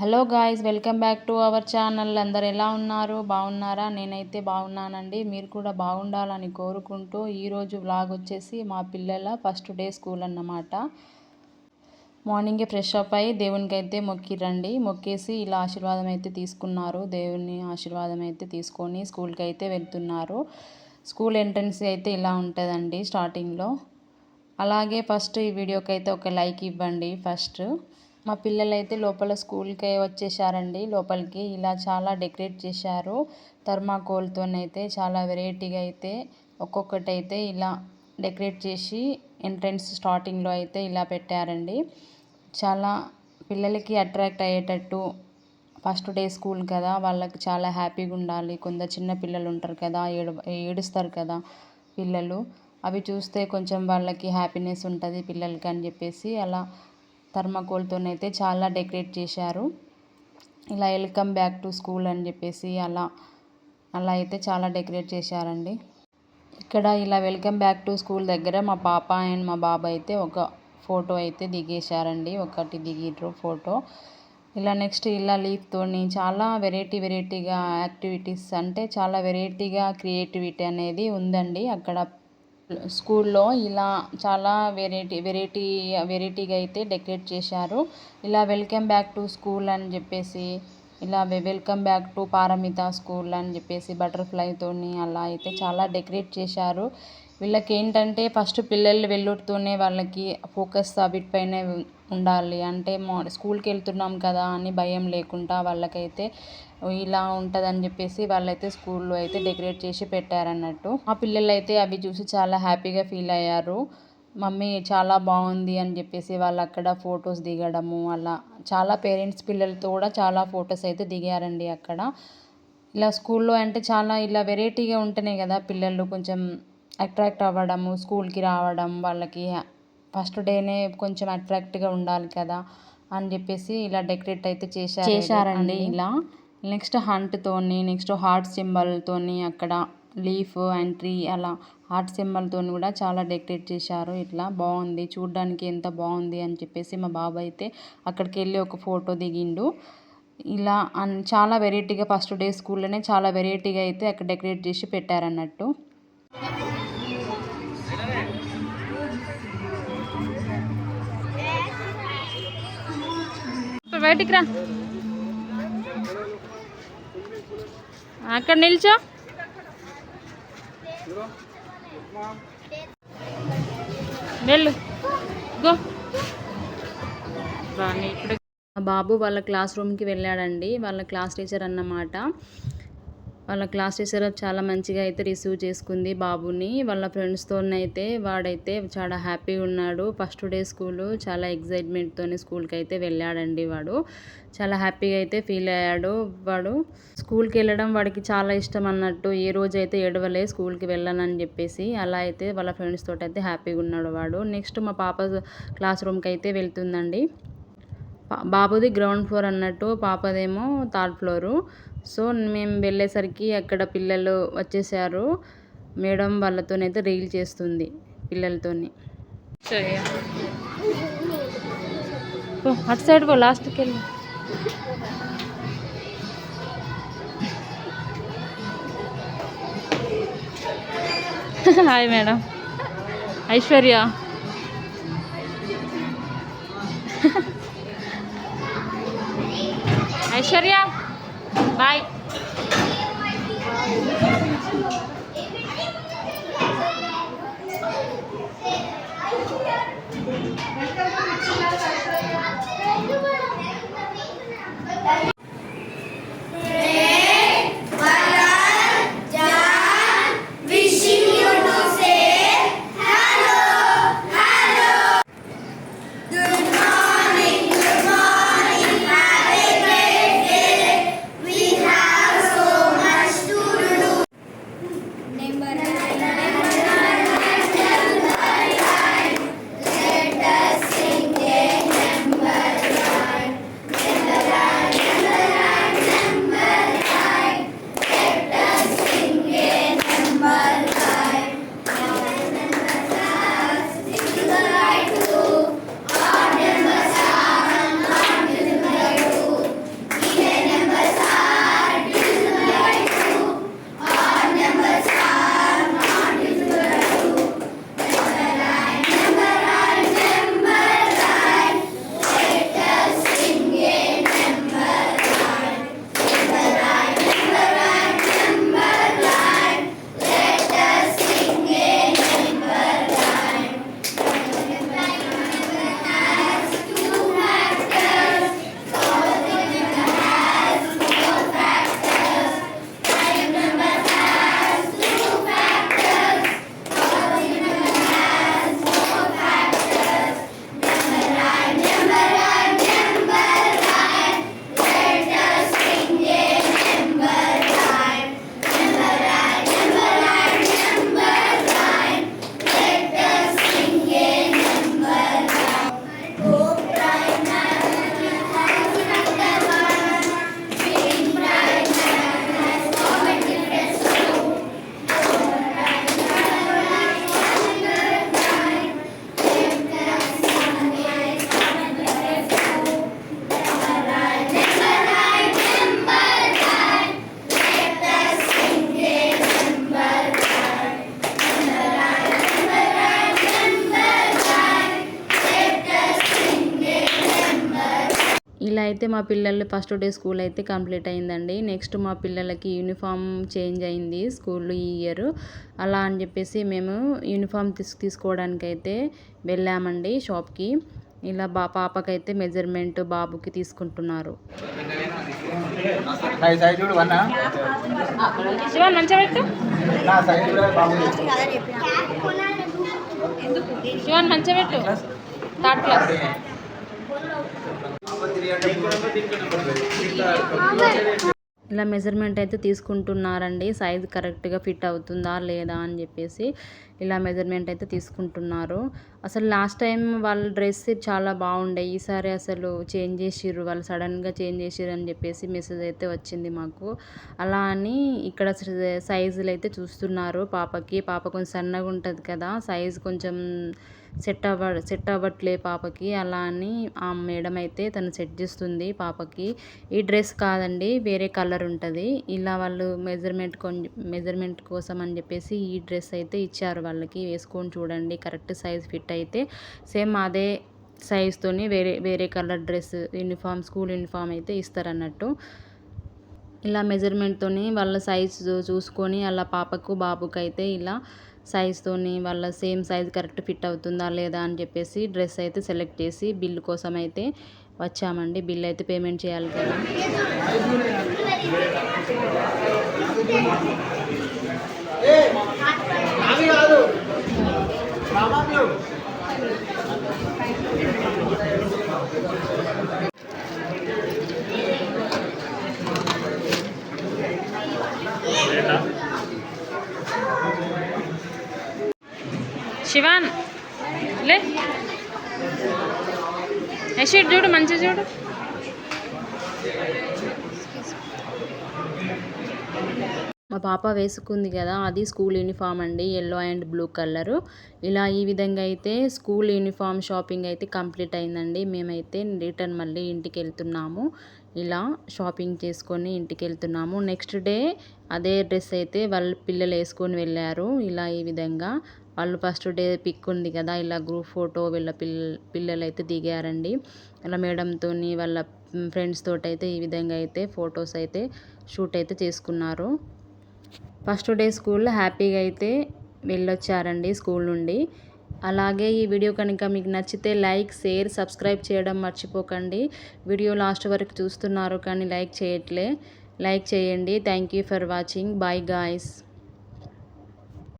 Hello guys, welcome back to our channel. అందరు ఎలా ఉన్నారు? బాగున్నారా? నేనైతే బాగున్నానండి. మీరు కూడా బాగుండాలని కోరుకుంటూ ఈరోజు వ్లాగ్ వచ్చేసి మా పిల్లల ఫస్ట్ డే స్కూల్ అన్నమాట. మార్నింగే ఫ్రెష్ అప్ అయ్యి దేవునికి అయితే మొక్కిరండి. మొక్కేసి ఇలా ఆశీర్వాదం అయితే తీసుకున్నారు. దేవుని ఆశీర్వాదం అయితే తీసుకొని స్కూల్కి అయితే వెళ్తున్నారు. స్కూల్ ఎంట్రన్స్ అయితే ఇలా ఉంటుందండి స్టార్టింగ్లో. అలాగే ఫస్ట్ ఈ వీడియోకి అయితే ఒక లైక్ ఇవ్వండి. ఫస్ట్ మా పిల్లలైతే లోపల స్కూల్కి వచ్చేసారండి. లోపలికి ఇలా చాలా డెకరేట్ చేశారు. థర్మాకోల్తోనైతే చాలా వెరైటీగా అయితే ఒక్కొక్కటి అయితే ఇలా డెకరేట్ చేసి ఎంట్రన్స్ స్టార్టింగ్లో అయితే ఇలా పెట్టారండి. చాలా పిల్లలకి అట్రాక్ట్ అయ్యేటట్టు ఫస్ట్ డే స్కూల్ కదా, వాళ్ళకి చాలా హ్యాపీగా ఉండాలి. కొందరు చిన్న పిల్లలు ఉంటారు కదా, ఏడుస్తారు కదా పిల్లలు, అవి చూస్తే కొంచెం వాళ్ళకి హ్యాపీనెస్ ఉంటుంది పిల్లలకి అని చెప్పేసి అలా థర్మాకోల్తోనైతే చాలా డెకరేట్ చేశారు. ఇలా వెల్కమ్ బ్యాక్ టు స్కూల్ అని చెప్పేసి అలా అయితే చాలా డెకరేట్ చేశారండి. ఇక్కడ ఇలా వెల్కమ్ బ్యాక్ టు స్కూల్ దగ్గర మా పాప అండ్ మా బాబు అయితే ఒక ఫోటో అయితే దిగేశారండి. ఒకటి దిగిర్రు ఫోటో. ఇలా నెక్స్ట్ ఇలా లీఫ్తోని చాలా వెరైటీగా యాక్టివిటీస్, అంటే చాలా వెరైటీగా క్రియేటివిటీ అనేది ఉందండి అక్కడ స్కూల్లో. ఇలా చాలా వెరైటీగా అయితే డెకరేట్ చేశారు. ఇలా వెల్కమ్ బ్యాక్ టు స్కూల్ అని చెప్పేసి, ఇలా welcome back to Paramita school అని చెప్పేసి బటర్ఫ్లైతోని అలా అయితే చాలా డెకరేట్ చేశారు. వీళ్ళకి ఏంటంటే ఫస్ట్ పిల్లలు వెళ్ళుతూనే వాళ్ళకి ఫోకస్ వీటిపైనే ఉండాలి. అంటే స్కూల్కి వెళ్తున్నాం కదా అని భయం లేకుండా వాళ్ళకైతే ఇలా ఉంటుందని చెప్పేసి వాళ్ళైతే స్కూల్లో అయితే డెకరేట్ చేసి పెట్టారన్నట్టు. మా పిల్లలు అయితే అవి చూసి చాలా హ్యాపీగా ఫీల్ అయ్యారు. మమ్మీ చాలా బాగుంది అని చెప్పేసి వాళ్ళు అక్కడ ఫొటోస్ దిగడము, అలా చాలా పేరెంట్స్ పిల్లలతో కూడా చాలా ఫొటోస్ అయితే దిగారండి అక్కడ. ఇలా స్కూల్లో అంటే చాలా ఇలా వెరైటీగా ఉంటేనే కదా పిల్లలు కొంచెం అట్రాక్ట్ అవ్వడము, స్కూల్కి రావడం, వాళ్ళకి ఫస్ట్ డేనే కొంచెం అట్రాక్ట్గా ఉండాలి కదా అని చెప్పేసి ఇలా డెకరేట్ అయితే చేశారండి. ఇలా నెక్స్ట్ హంట్తోని, నెక్స్ట్ హార్ట్ సింబల్తోని, అక్కడ లీఫ్ అండ్ ట్రీ అలా హార్ట్ సింబల్తోని కూడా చాలా డెకరేట్ చేశారు. ఇట్లా బాగుంది చూడడానికి, ఎంత బాగుంది అని చెప్పేసి మా బాబు అయితే అక్కడికి వెళ్ళి ఒక ఫోటో దిగిండు. ఇలా చాలా వెరైటీగా ఫస్ట్ డే స్కూల్లోనే చాలా వెరైటీగా అయితే అక్కడ డెకరేట్ చేసి పెట్టారన్నట్టు. బయటికి రా, అక్కడ నిల్చో. వెళ్ళు గో. ఇప్పుడు బాబు వాళ్ళ క్లాస్ రూమ్కి వెళ్ళాడండి. వాళ్ళ క్లాస్ టీచర్ అన్నమాట. వాళ్ళ క్లాస్ టీచర్ చాలా మంచిగా అయితే రిసీవ్ చేసుకుంది బాబుని. వాళ్ళ ఫ్రెండ్స్తోనైతే వాడైతే చాలా హ్యాపీగా ఉన్నాడు. ఫస్ట్ డే స్కూలు చాలా ఎగ్జైట్మెంట్తోనే స్కూల్కి అయితే వెళ్ళాడండి. వాడు చాలా హ్యాపీగా అయితే ఫీల్ అయ్యాడు. వాడు స్కూల్కి వెళ్ళడం వాడికి చాలా ఇష్టం అన్నట్టు. ఏ రోజైతే ఏడవలే స్కూల్కి వెళ్ళనని చెప్పేసి. అలా అయితే వాళ్ళ ఫ్రెండ్స్ తోటి అయితే హ్యాపీగా ఉన్నాడు వాడు. నెక్స్ట్ మా పాప క్లాస్ రూమ్కి అయితే వెళ్తుందండి. బాబుది గ్రౌండ్ ఫ్లోర్ అన్నట్టు, పాపదేమో థర్డ్ ఫ్లోరు. సో మేము వెళ్ళేసరికి అక్కడ పిల్లలు వచ్చేసారు. మేడం వాళ్ళతోనైతే రీల్ చేస్తుంది పిల్లలతోని. అటు సైడ్ పో, లాస్ట్కి వెళ్ళి. Hi madam. Aishwarya Aishwarya bye. అయితే మా పిల్లలు ఫస్ట్ డే స్కూల్ అయితే కంప్లీట్ అయిందండి. నెక్స్ట్ మా పిల్లలకి యూనిఫామ్ చేంజ్ అయింది స్కూల్ ఈ ఇయర్. అలా అని చెప్పేసి మేము యూనిఫామ్ తీసుకోవడానికైతే వెళ్ళామండి షాప్కి. ఇలా పాపకైతే మెజర్మెంట్ బాబుకి తీసుకుంటున్నారు. శివాన్ మంచిగా పెట్టు. Third class. ఇలా మెజర్మెంట్ అయితే తీసుకుంటున్నారండి. సైజ్ కరెక్ట్గా ఫిట్ అవుతుందా లేదా అని చెప్పేసి ఇలా మెజర్మెంట్ అయితే తీసుకుంటున్నారు. అసలు లాస్ట్ టైం వాళ్ళ డ్రెస్ చాలా బాగుండే, ఈసారి అసలు చేంజ్ చేసిర్రు, వాళ్ళు సడన్గా చేంజ్ చేసిర్రు అని చెప్పేసి మెసేజ్ అయితే వచ్చింది మాకు. అలా అని ఇక్కడ సైజులు అయితే చూస్తున్నారు పాపకి. పాప కొంచెం సన్నగా ఉంటుంది కదా, సైజ్ కొంచెం సెట్ అవ్వట్లే పాపకి. అలా అని ఆ మేడం అయితే తను సెట్ చేస్తుంది పాపకి. ఈ డ్రెస్ కాదండి, వేరే కలర్ ఉంటుంది. ఇలా వాళ్ళు మెజర్మెంట్ కోసం అని చెప్పేసి ఈ డ్రెస్ అయితే ఇచ్చారు వాళ్ళకి. వేసుకొని చూడండి, కరెక్ట్ సైజ్ ఫిట్ అయితే సేమ్ అదే సైజ్తోని వేరే కలర్ డ్రెస్ స్కూల్ యూనిఫామ్ అయితే ఇస్తారన్నట్టు. ఇలా మెజర్మెంట్తోని వాళ్ళ సైజ్ చూసుకొని అలా పాపకు బాబుకి అయితే ఇలా సైజ్తోని వాళ్ళ సేమ్ సైజ్ కరెక్ట్ ఫిట్ అవుతుందా లేదా అని చెప్పేసి డ్రెస్ అయితే సెలెక్ట్ చేసి బిల్ కోసం అయితే వచ్చామండి. బిల్ అయితే పేమెంట్ చేయాలి కదా. శివాన్ లే యశీట్ చూడు, మంచిగా చూడు. మా పాప వేసుకుంది కదా, అది స్కూల్ యూనిఫామ్ అండి, ఎల్లో అండ్ బ్లూ కలరు. ఇలా ఈ విధంగా అయితే స్కూల్ యూనిఫామ్ షాపింగ్ అయితే కంప్లీట్ అయిందండి. మేమైతే రిటర్న్ మళ్ళీ ఇంటికి వెళ్తున్నాము. ఇలా షాపింగ్ చేసుకొని ఇంటికి వెళ్తున్నాము. నెక్స్ట్ డే అదే డ్రెస్ అయితే వాళ్ళ పిల్లలు వేసుకొని వెళ్ళారు. ఇలా ఈ విధంగా వాళ్ళు ఫస్ట్ డే పిక్ ఉంది కదా, ఇలా గ్రూప్ ఫోటో వీళ్ళ పిల్లలు అయితే దిగారండి. అలా మేడంతో వాళ్ళ ఫ్రెండ్స్ తోటి అయితే ఈ విధంగా అయితే ఫొటోస్ అయితే షూట్ అయితే చేసుకున్నారు. ఫస్ట్ డే స్కూల్లో హ్యాపీగా అయితే వెళ్ళొచ్చారండి స్కూల్ నుండి. అలాగే ఈ వీడియో కనుక మీకు నచ్చితే లైక్, షేర్, సబ్స్క్రైబ్ చేయడం మర్చిపోకండి. వీడియో లాస్ట్ వరకు చూస్తున్నారు కానీ లైక్ చేయట్లే, లైక్ చేయండి. Thank you for watching. Bye guys.